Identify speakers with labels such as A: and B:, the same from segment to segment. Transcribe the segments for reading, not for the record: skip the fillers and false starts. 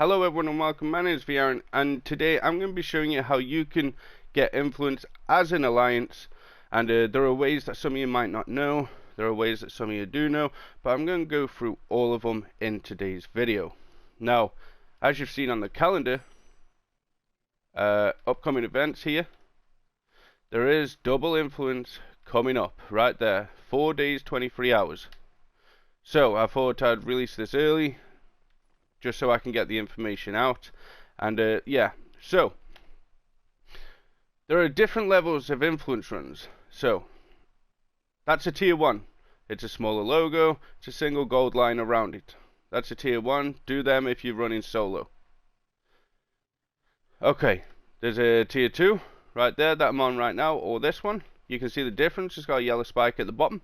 A: Hello everyone and welcome, my name is vAaron, and today I'm going to be showing you how you can get influence as an alliance. And there are ways that some of you might not know, there are ways that some of you do know, but I'm going to go through all of them in today's video. Now, as you've seen on the calendar, upcoming events here, there is double influence coming up right there, 4 days 23 hours. So I thought I'd release this early just so I can get the information out. And yeah, so there are different levels of influence runs. So that's a tier 1. It's a smaller logo, it's a single gold line around it. That's a tier 1. Do them if you're running solo. Okay, there's a tier 2 right there that I'm on right now, or this one. You can see the difference. It's got a yellow spike at the bottom,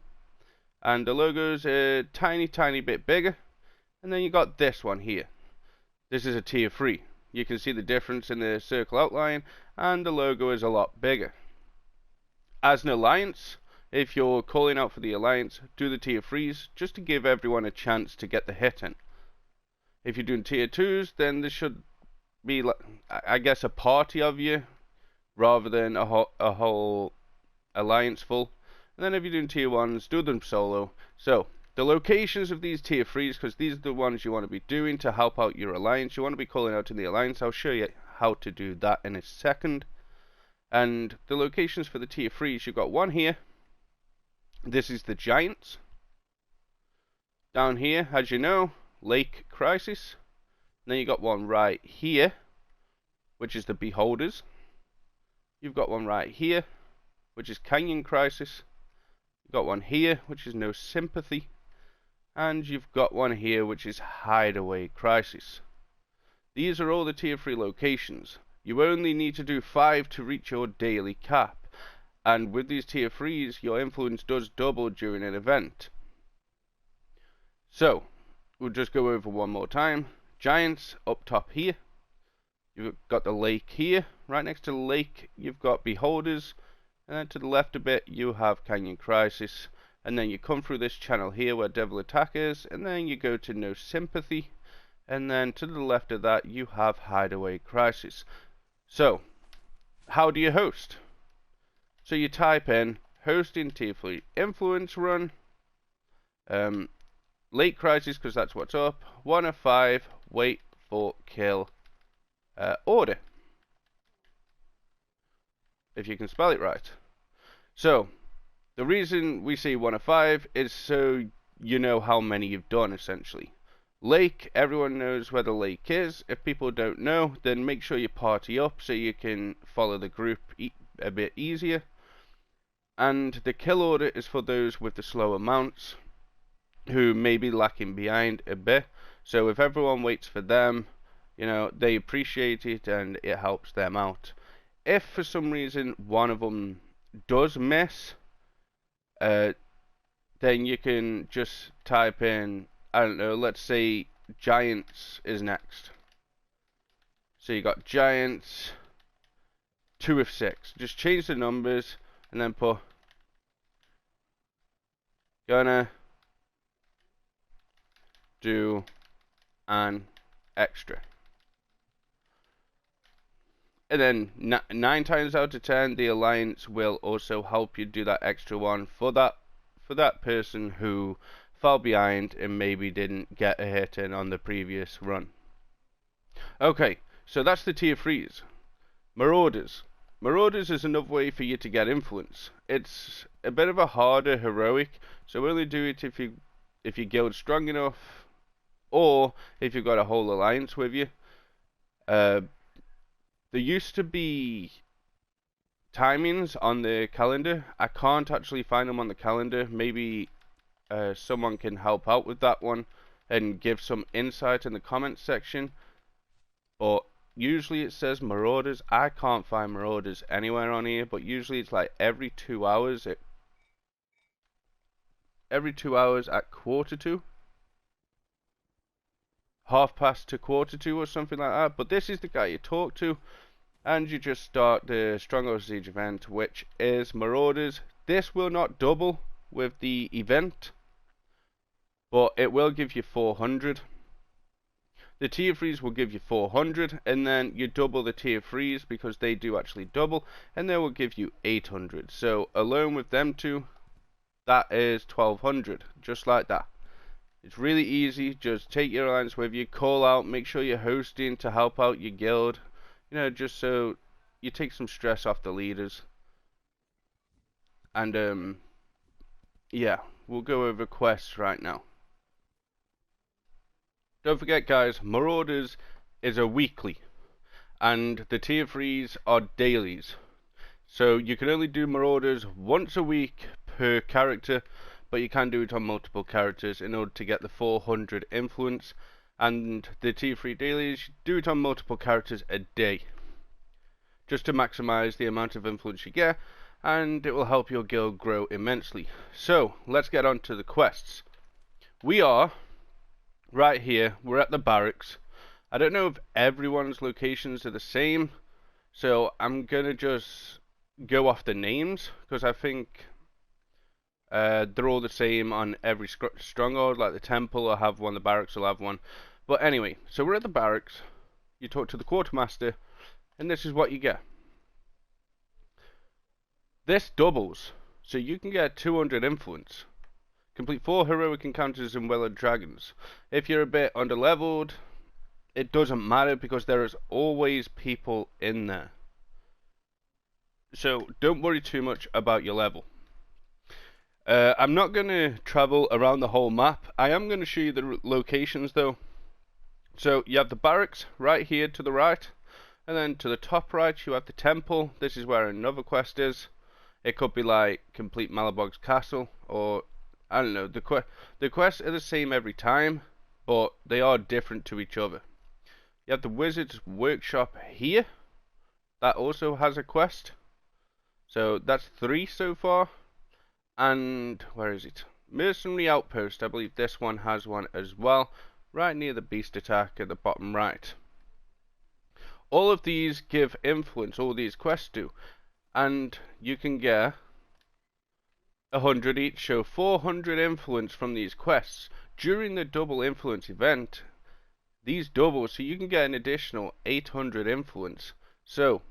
A: and the logo's a tiny bit bigger. And then you got this one here. This is a tier 3. You can see the difference in the circle outline, and the logo is a lot bigger. As an alliance, if you're calling out for the alliance, do the tier 3s just to give everyone a chance to get the hit in. If you're doing tier 2s, then there should be, I guess, a party of you rather than a whole alliance full. And then if you're doing tier 1s, do them solo. So the locations of these tier 3s, because these are the ones you want to be doing to help out your alliance. You want to be calling out to the alliance. I'll show you how to do that in a second. And the locations for the tier 3s, you've got one here. This is the Giants. Down here, as you know, Lake Crisis. And then you got one right here, which is the Beholders. You've got one right here, which is Canyon Crisis. You've got one here, which is No Sympathy. And you've got one here, which is Hideaway Crisis. These are all the tier 3 locations. You only need to do 5 to reach your daily cap. And with these tier 3s, your influence does double during an event. So, we'll just go over one more time. Giants up top here. You've got the lake here. Right next to the lake, you've got Beholders. And then to the left a bit, you have Canyon Crisis. And then you come through this channel here where Devil Attack is, and then you go to No Sympathy, and then to the left of that you have Hideaway Crisis. So, how do you host? So you type in hosting tier 3 influence run, Lake Crisis because that's what's up, 1 of 5, wait for kill, order, if you can spell it right. So the reason we say 1 of 5 is so you know how many you've done, essentially. Lake, everyone knows where the lake is. If people don't know, then make sure you party up so you can follow the group a bit easier. And the kill order is for those with the slower mounts who may be lacking behind a bit. So if everyone waits for them, you know, they appreciate it and it helps them out. If for some reason one of them does miss, then you can just type in, I don't know, let's say Giants is next. So you got Giants 2 of 6. Just change the numbers and then put gonna do an extra. And then 9 times out of 10, the alliance will also help you do that extra one for that person who fell behind and maybe didn't get a hit in on the previous run. Okay, so that's the tier 3s. Marauders. Marauders is another way for you to get influence. It's a bit of a harder heroic, so only do it if your guild's strong enough, or if you've got a whole alliance with you. There used to be timings on the calendar. I can't actually find them on the calendar. Maybe someone can help out with that one and give some insight in the comments section. But usually it says Marauders. I can't find Marauders anywhere on here, but usually it's like every 2 hours. Every 2 hours at 1:45, 1/2 to 1:45 or something like that. But this is the guy you talk to, and you just start the Stronghold Siege event, which is Marauders. This will not double with the event, but it will give you 400. The tier 3s will give you 400, and then you double the tier 3s because they do actually double, and they will give you 800. So alone with them two, that is 1200, just like that. It's really easy. Just take your alliance with you, call out, make sure you're hosting to help out your guild, you know, just so you take some stress off the leaders. And yeah, we'll go over quests right now. Don't forget, guys, Marauders is a weekly, and the tier 3s are dailies. So you can only do Marauders once a week per character, but you can do it on multiple characters in order to get the 400 influence. And the tier 3 dailies, do it on multiple characters a day, just to maximize the amount of influence you get, and it will help your guild grow immensely. So let's get on to the quests. We are right here, we're at the barracks. I don't know if everyone's locations are the same, so I'm gonna just go off the names, because I think they're all the same on every stronghold. Like the temple will have one, the barracks will have one. But anyway, so we're at the barracks, you talk to the quartermaster, and this is what you get. This doubles, so you can get 200 influence. Complete 4 heroic encounters in Will of Dragons. If you're a bit underleveled, it doesn't matter because there is always people in there. So don't worry too much about your level. I'm not going to travel around the whole map. I am going to show you the locations though. So you have the barracks right here to the right, and then to the top right you have the temple. This is where another quest is. It could be like complete Malabog's castle, or I don't know. The quests are the same every time, but they are different to each other. You have the Wizard's Workshop here. That also has a quest. So that's 3 so far. And where is it? Mercenary Outpost. I believe this one has one as well, right near the beast attack at the bottom right. All of these give influence, all these quests do, and you can get 100 each, so 400 influence from these quests. During the double influence event, these double, so you can get an additional 800 influence. So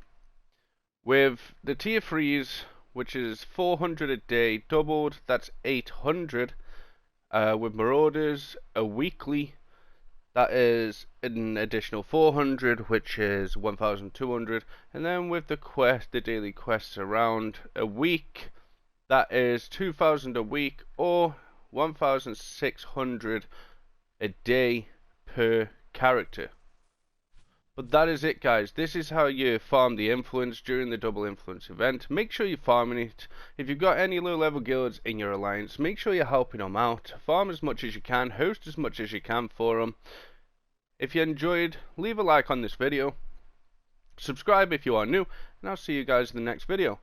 A: with the tier 3s, which is 400 a day doubled, that's 800. With Marauders, a weekly, that is an additional 400, which is 1,200. And then with the quest, the daily quests around a week, that is 2,000 a week, or 1,600 a day per character. But that is it, guys. This is how you farm the influence during the double influence event. Make sure you're farming it. If you've got any low level guilds in your alliance, make sure you're helping them out. Farm as much as you can, host as much as you can for them. If you enjoyed, leave a like on this video. Subscribe if you are new, and I'll see you guys in the next video.